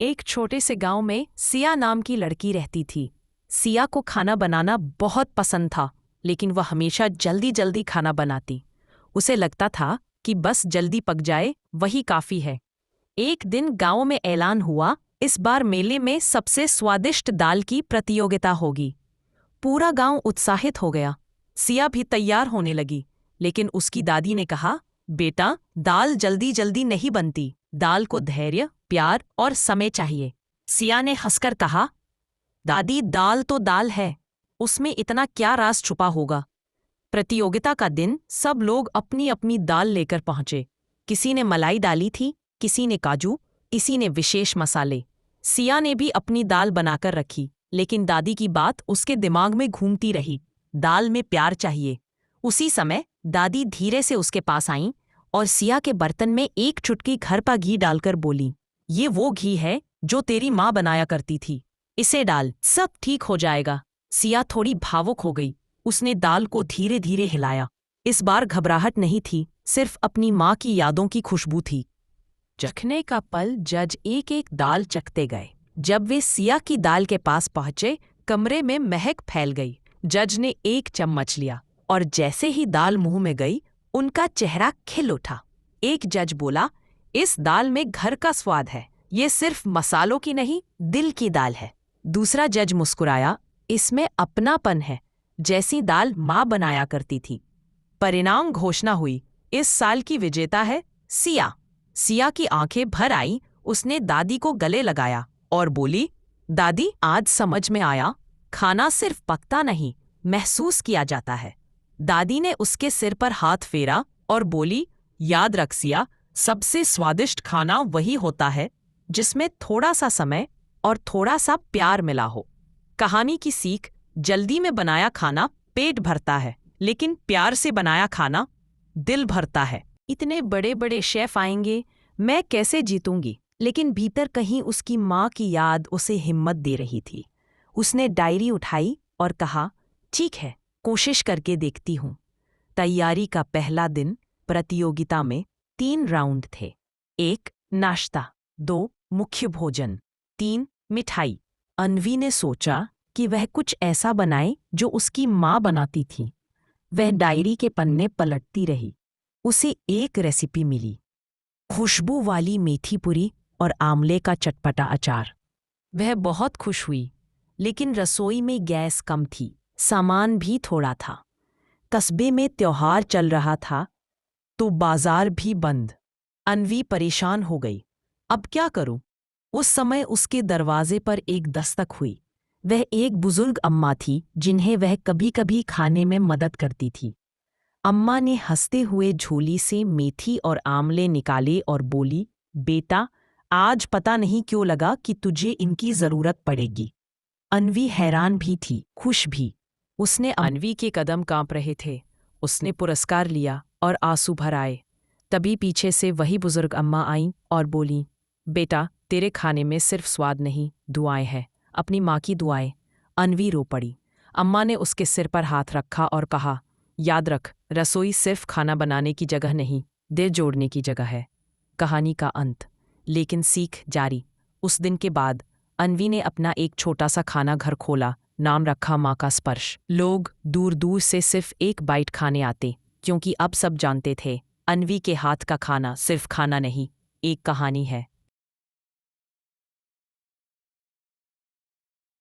एक छोटे से गांव में सिया नाम की लड़की रहती थी। सिया को खाना बनाना बहुत पसंद था, लेकिन वह हमेशा जल्दी जल्दी खाना बनाती। उसे लगता था कि बस जल्दी पक जाए वही काफी है। एक दिन गांव में ऐलान हुआ, इस बार मेले में सबसे स्वादिष्ट दाल की प्रतियोगिता होगी। पूरा गांव उत्साहित हो गया। सिया भी तैयार होने लगी, लेकिन उसकी दादी ने कहा, बेटा, दाल जल्दी जल्दी नहीं बनती। दाल को धैर्य, प्यार और समय चाहिए। सिया ने हंसकर कहा, दादी, दाल तो दाल है, उसमें इतना क्या राज छुपा होगा। प्रतियोगिता का दिन सब लोग अपनी अपनी दाल लेकर पहुंचे। किसी ने मलाई डाली थी, किसी ने काजू, किसी ने विशेष मसाले। सिया ने भी अपनी दाल बनाकर रखी, लेकिन दादी की बात उसके दिमाग में घूमती रही, दाल में प्यार चाहिए। उसी समय दादी धीरे से उसके पास आईं और सिया के बर्तन में एक चुटकी घर का घी डालकर बोली, ये वो घी है जो तेरी माँ बनाया करती थी, इसे डाल, सब ठीक हो जाएगा। सिया थोड़ी भावुक हो गई। उसने दाल को धीरे धीरे हिलाया। इस बार घबराहट नहीं थी, सिर्फ अपनी माँ की यादों की खुशबू थी। चखने का पल, जज एक एक दाल चखते गए। जब वे सिया की दाल के पास पहुंचे, कमरे में महक फैल गई। जज ने एक चम्मच लिया और जैसे ही दाल मुंह में गई, उनका चेहरा खिल उठा। एक जज बोला, इस दाल में घर का स्वाद है, ये सिर्फ मसालों की नहीं, दिल की दाल है। दूसरा जज मुस्कुराया, इसमें अपनापन है, जैसी दाल माँ बनाया करती थी। परिणाम घोषणा हुई। इस साल की विजेता है सिया। सिया की आंखें भर आईं। उसने दादी को गले लगाया और बोली, दादी, आज समझ में आया, खाना सिर्फ पकता नहीं, महसूस किया जाता है। दादी ने उसके सिर पर हाथ फेरा और बोली, याद रख सिया, सबसे स्वादिष्ट खाना वही होता है जिसमें थोड़ा सा समय और थोड़ा सा प्यार मिला हो। कहानी की सीख, जल्दी में बनाया खाना पेट भरता है, लेकिन प्यार से बनाया खाना दिल भरता है। इतने बड़े बड़े शेफ आएंगे, मैं कैसे जीतूंगी? लेकिन भीतर कहीं उसकी माँ की याद उसे हिम्मत दे रही थी। उसने डायरी उठाई और कहा, ठीक है, कोशिश करके देखती हूँ। तैयारी का पहला दिन। प्रतियोगिता में 3 राउंड थे। 1 नाश्ता, 2 मुख्य भोजन, 3 मिठाई। अन्वी ने सोचा कि वह कुछ ऐसा बनाए जो उसकी माँ बनाती थी। वह डायरी के पन्ने पलटती रही। उसे एक रेसिपी मिली, खुशबू वाली मेथी पूरी और आंवले का चटपटा अचार। वह बहुत खुश हुई, लेकिन रसोई में गैस कम थी, सामान भी थोड़ा था। कस्बे में त्योहार चल रहा था, तो बाजार भी बंद। अन्वी परेशान हो गई। अब क्या करूं? उस समय उसके दरवाजे पर एक दस्तक हुई। वह एक बुजुर्ग अम्मा थी, जिन्हें वह कभी कभी खाने में मदद करती थी। अम्मा ने हंसते हुए झोली से मेथी और आंवले निकाले और बोली, बेटा, आज पता नहीं क्यों लगा कि तुझे इनकी जरूरत पड़ेगी। अन्वी हैरान भी थी, खुश भी। उसने अन्वी के कदम कांप रहे थे। उसने पुरस्कार लिया और आंसू भर आए। तभी पीछे से वही बुजुर्ग अम्मा आईं और बोली, बेटा, तेरे खाने में सिर्फ स्वाद नहीं, दुआएं हैं, अपनी माँ की दुआएं। अन्वी रो पड़ी। अम्मा ने उसके सिर पर हाथ रखा और कहा, याद रख, रसोई सिर्फ खाना बनाने की जगह नहीं, दिल जोड़ने की जगह है। कहानी का अंत। लेकिन सीख जारी। उस दिन के बाद अन्वी ने अपना एक छोटा सा खाना घर खोला, नाम रखा माँ का स्पर्श। लोग दूर दूर से सिर्फ एक बाइट खाने आते, क्योंकि अब सब जानते थे, अन्वी के हाथ का खाना सिर्फ खाना नहीं, एक कहानी है।